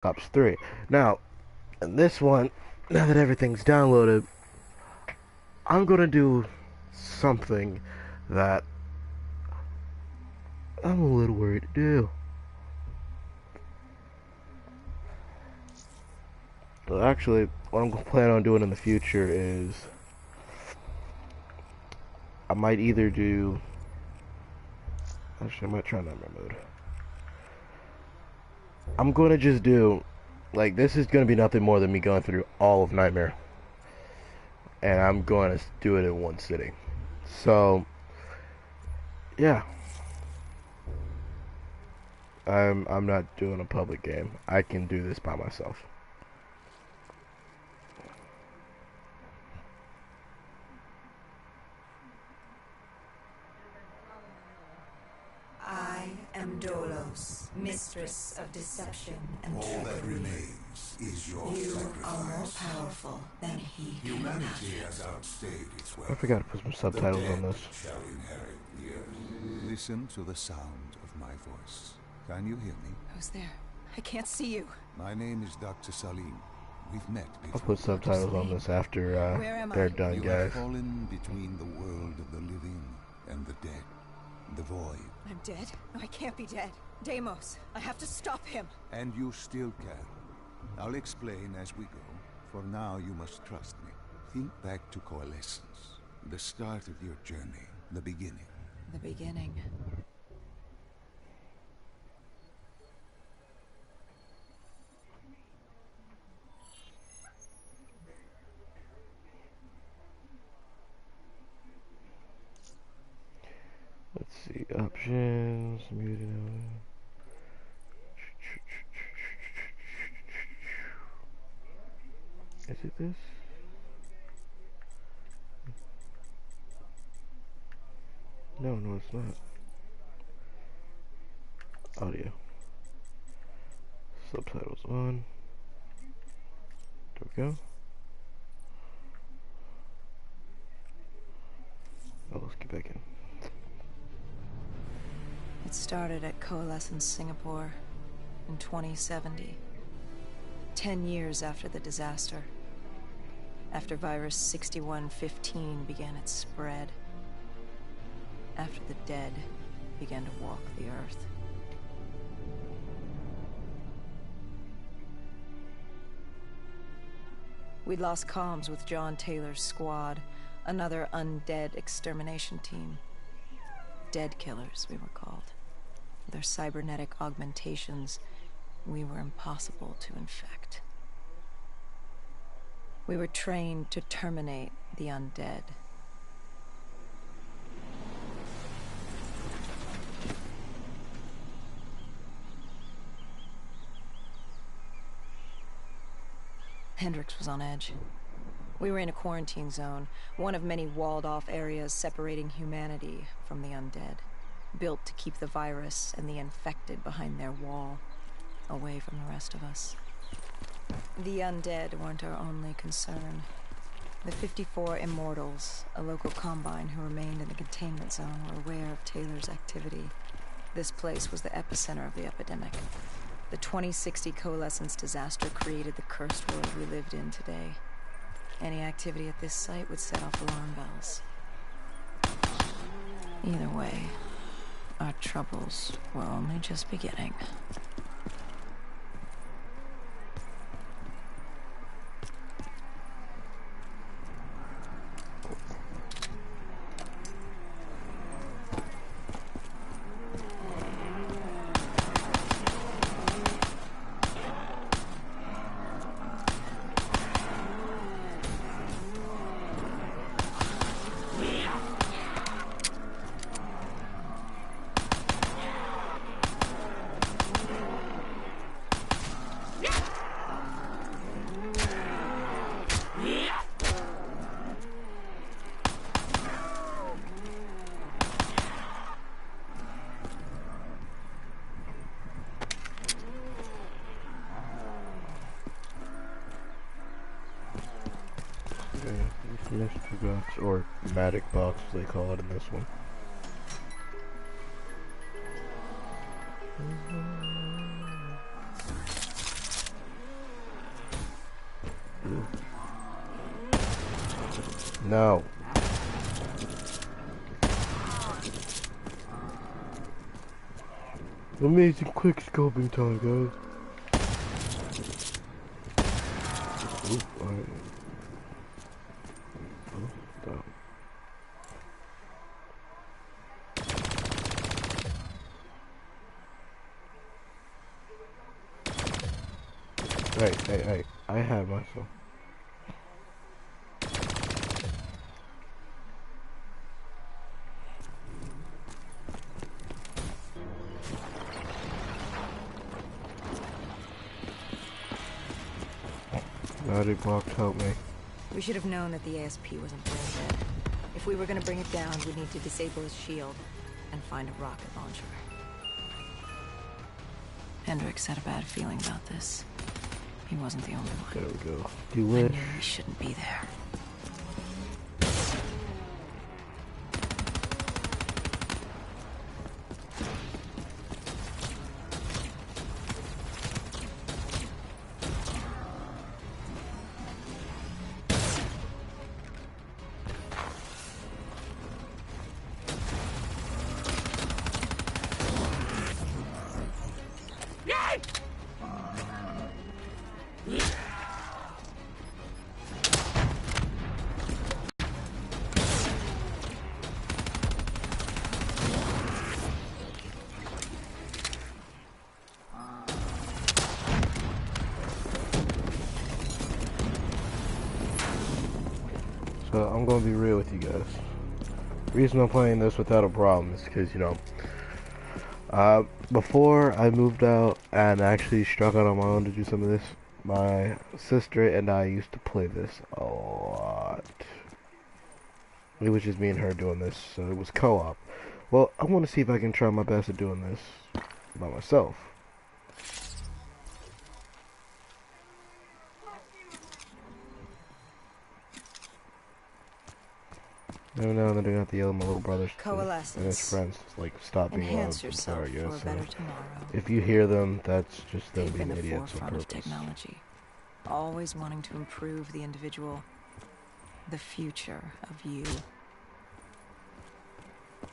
Ops 3. Now, in this one, now that everything's downloaded, I'm gonna do something that I'm a little worried to do. But actually, what I'm planning on doing in the future is I might either do. Actually, I might try Nightmare mode. I'm gonna just do, like, this is gonna be nothing more than me going through all of Nightmare, and I'm going to do it in one sitting. So, yeah, I'm not doing a public game. I can do this by myself. I am Dolos, mistress of deception and All trickery. that remains is your You sacrifice. are more powerful than he can Humanity imagine. has outstayed its I welcome. forgot to put some The subtitles dead on this. shall inherit the earth. Listen to the sound of my voice. Can you hear me? Who's there? I can't see you. My name is Dr. Salim. We've met before. I'll put subtitles on this after Where am they're I? done, You guys. have fallen between the world of the living and the dead. The void. I'm dead? No, I can't be dead. Deimos, I have to stop him. And you still can. I'll explain as we go. For now, you must trust me. Think back to Coalescence. The start of your journey. The beginning. The beginning. Let's see, options, muted. Is it this? No, no, it's not. Audio. Subtitles on. There we go. Oh, let's get back in. It started at Coalescence Singapore in 2070. 10 years after the disaster. After virus 6115 began its spread. After the dead began to walk the earth. We'd lost comms with John Taylor's squad, another undead extermination team. Dead killers, we were called. With their cybernetic augmentations, we were impossible to infect. We were trained to terminate the undead. Hendrix was on edge. We were in a quarantine zone, one of many walled-off areas separating humanity from the undead, built to keep the virus and the infected behind their wall, away from the rest of us. The undead weren't our only concern. The 54 Immortals, a local combine who remained in the containment zone, were aware of Taylor's activity. This place was the epicenter of the epidemic. The 2060 Coalescence disaster created the cursed world we lived in today. Any activity at this site would set off alarm bells. Either way, our troubles were only just beginning. Mystery box, or Matic box as they call it in this one. No. Amazing quick scoping time, guys. Oop, alright. Oh, stop. Hey, I have myself. Magic box, help me. We should have known that the ASP wasn't brain dead. If we were gonna bring it down, we'd need to disable his shield and find a rocket launcher. Hendricks had a bad feeling about this. He wasn't the only one. There we go. Do I it. knew he shouldn't be there. So I'm gonna be real with you guys. The reason I'm playing this without a problem is because, you know, before I moved out and actually struck out on my own to do some of this, my sister and I used to play this a lot. It was just me and her doing this, so it was co-op. Well, I want to see if I can try my best at doing this by myself. Every now and then I have to yell at my little brothers and his friends to, like, stop being loud. Enhance yourself Sorry, for a guys. better tomorrow. If you hear them, that's just them They've been being the idiots on forefront of purpose. technology, always wanting to improve the individual, the future of you.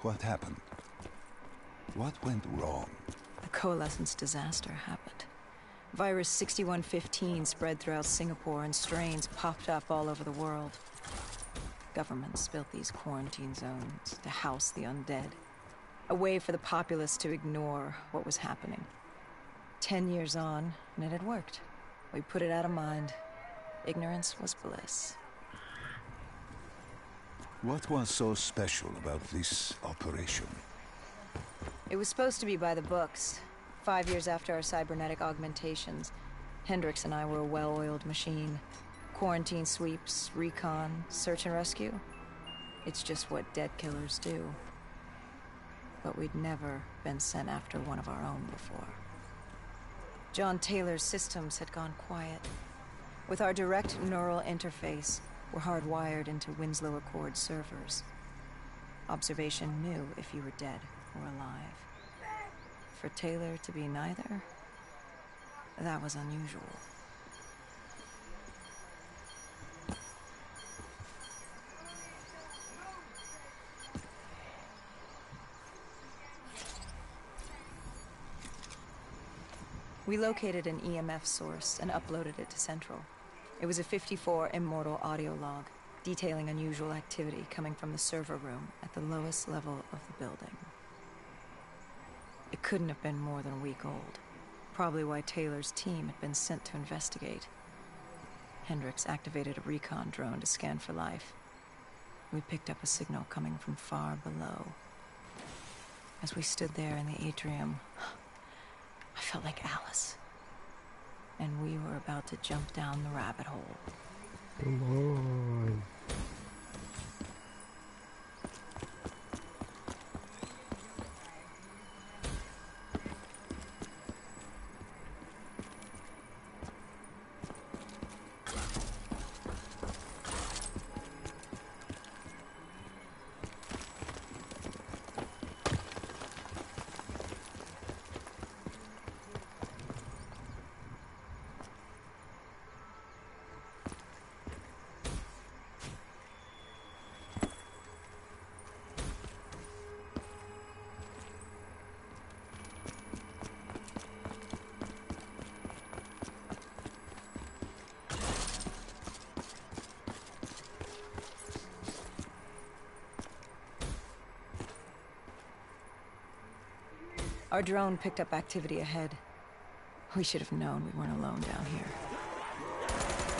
What happened? What went wrong? The coalescence disaster happened. Virus 6115 spread throughout Singapore and strains popped up all over the world. Governments built these quarantine zones to house the undead. A way for the populace to ignore what was happening. 10 years on, and it had worked. We put it out of mind. Ignorance was bliss. What was so special about this operation? It was supposed to be by the books. 5 years after our cybernetic augmentations, Hendricks and I were a well-oiled machine. Quarantine sweeps, recon, search and rescue. It's just what dead killers do. But we'd never been sent after one of our own before. John Taylor's systems had gone quiet. With our direct neural interface, we're hardwired into Winslow Accord servers. Observation knew if you were dead or alive. For Taylor to be neither, that was unusual. We located an EMF source and uploaded it to Central. It was a 54 immortal audio log, detailing unusual activity coming from the server room at the lowest level of the building. It couldn't have been more than a week old. Probably why Taylor's team had been sent to investigate. Hendricks activated a recon drone to scan for life. We picked up a signal coming from far below. As we stood there in the atrium, I felt like Alice. And we were about to jump down the rabbit hole. Come on. Our drone picked up activity ahead. We should have known we weren't alone down here.